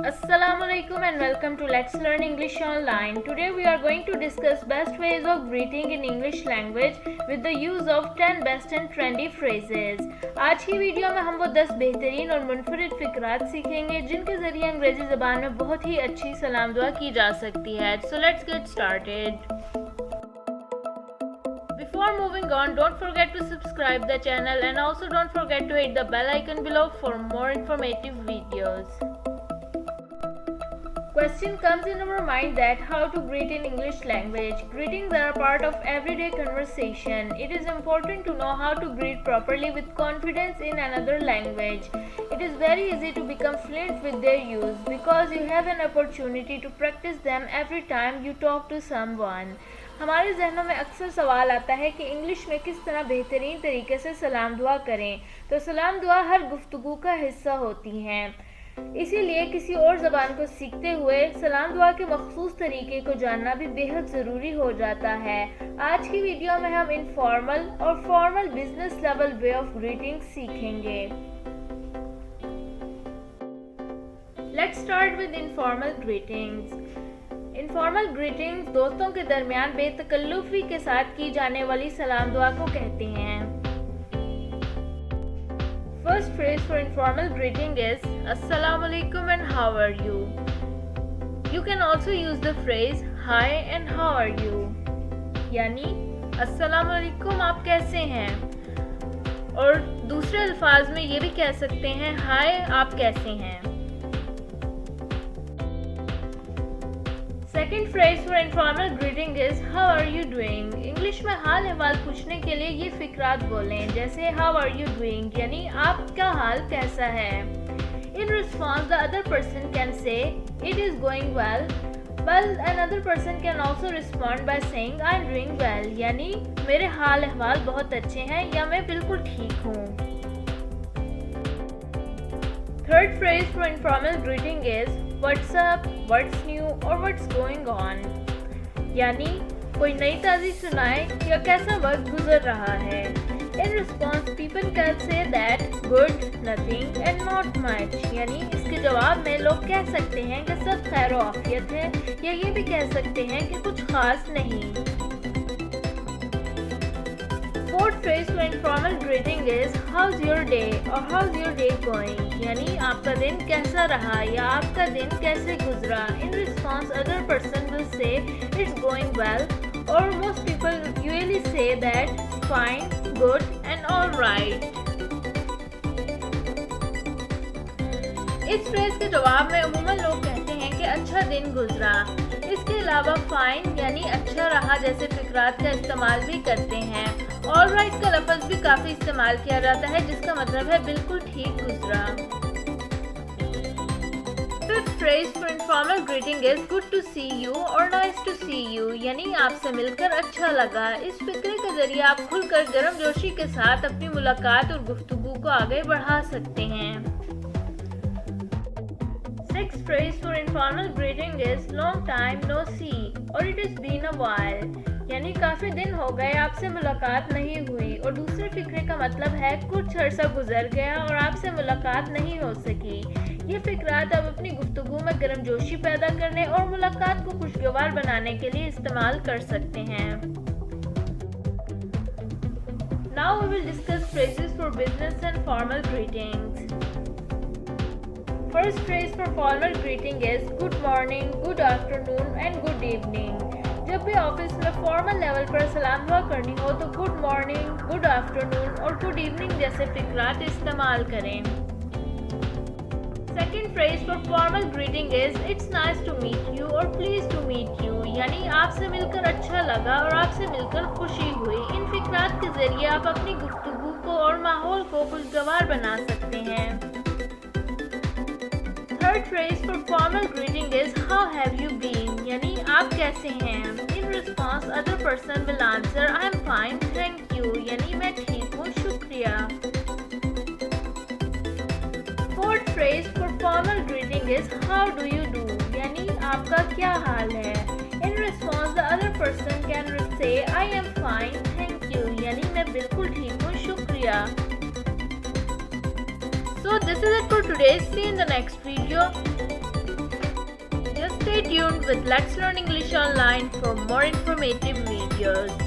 Assalamualaikum and welcome to Let's Learn English Online. Today we are going to discuss best ways of greeting in English language with the use of 10 best and trendy phrases. आज की video में हम वो 10 बेहतरीन और मुनफरिद फिक्रात सीखेंगे जिनके ज़रिए अंग्रेज़ी ज़बान में बहुत ही अच्छी सलाम दुआ की जा सकती है. So let's get started. Before moving on, don't forget to subscribe the channel and also don't forget to hit the bell icon below for more informative videos. Question comes in our mind that how to greet in English language. Greetings are a part of everyday conversation. It is important to know how to greet properly with confidence in another language. It is very easy to become fluent with their use because you have an opportunity to practice them every time you talk to someone. हमारे जहनों में अक्सर सवाल आता है कि English में किस तरह बेहतरीन तरीके से सलाम दुआ करें. तो सलाम दुआ हर गुफ्तगू का हिस्सा होती हैं. इसीलिए किसी और ज़बान को सीखते हुए सलाम दुआ के मखसूस तरीके को जानना भी बेहद ज़रूरी हो जाता है. आज की वीडियो में हम इनफॉर्मल और formal business level way of greeting सीखेंगे. Let's start with informal greetings. Informal greetings दोस्तों के दरमियान बेतकल्लुफ़ी के साथ की जाने वाली सलाम दुआ को कहते हैं. First phrase for informal greeting is Assalamualaikum and how are you? You can also use the phrase Hi and how are you? यानी Assalamualaikum आप कैसे हैं? और दूसरे अल्फाज में ये भी कह सकते हैं Hi आप कैसे हैं? Second phrase for informal greeting is How are you doing? English में हाल अहवाल पूछने के लिए ये फिक्रात बोलें जैसे How are you doing? यानी आपका हाल कैसा है? In response, the other person can say It is going well. Well, another person can also respond by saying I'm doing well. यानी मेरे हाल अहवाल बहुत अच्छे हैं या मैं बिल्कुल ठीक हूँ. Third phrase for informal greeting is What's up, what's new or what's going on? यानी कोई नई ताज़ी सुनाए या कैसा वक्त गुजर रहा है. In response, people can say that good, nothing and not much. यानी इसके जवाब में लोग कह सकते हैं कि सब खैर व आफियत है या ये भी कह सकते हैं कि कुछ खास नहीं. Fourth phrase for informal greeting is How's your day or how's your day going? यानी आपका दिन कैसा रहा या आपका दिन कैसे गुजरा. In response, other person will say it's going well or most people usually say that fine, good and all right. इस फ्रेज के जवाब में अमूमन लोग कहते हैं कि अच्छा दिन गुजरा. इसके अलावा फाइन यानी अच्छा रहा जैसे फिक्रात का इस्तेमाल भी करते हैं. ऑल राइट का लफ्ज़ भी काफ़ी इस्तेमाल किया जाता है जिसका मतलब है बिल्कुल ठीक गुजरा. Fifth phrase for informal greeting is good to see you or nice to see you यानी आपसे मिलकर अच्छा लगा. इस फिक्रे के जरिए आप खुलकर गर्मजोशी के साथ अपनी मुलाकात और गुफ्तगू को आगे बढ़ा सकते हैं. Sixth phrase for informal greeting is long time no see or it has been a while यानी काफ़ी दिन हो गए आपसे मुलाकात नहीं हुई. और दूसरे फिक्रे का मतलब है कुछ अर्सा गुजर गया और आपसे मुलाकात नहीं हो सकी. ये फिक्रात आप अपनी गुफ्तगू में गर्मजोशी पैदा करने और मुलाकात को खुशगवार बनाने के लिए इस्तेमाल कर सकते हैं. Now we will discuss phrases for business and formal greetings. First phrase for formal greeting is good morning, good afternoon and good evening. जब भी ऑफिस में फॉर्मल लेवल पर सलाम दुआ करनी हो तो गुड मॉर्निंग, गुड आफ्टरनून और गुड इवनिंग जैसे फिक्रात इस्तेमाल करें. Second phrase for formal greeting is it's nice to meet you और प्लीज टू मीट यू यानी आपसे मिलकर अच्छा लगा और आपसे मिलकर खुशी हुई. इन फिक्रात के जरिए आप अपनी गुफ्तगू को और माहौल को खुशगवार बना सकते हैं. Third phrase for formal greeting is how have you been यानी आप कैसे हैं. In response other person will answer I am fine thank you यानी मैं ठीक हूँ शुक्रिया. Fourth phrase for formal greeting is how do you do यानी आपका क्या हाल है. In response the other person can say I am fine thank you यानी मैं बिल्कुल ठीक हूँ शुक्रिया. So this is it for today. See you in the next video. tuned with Let's Learn English Online for more informative videos.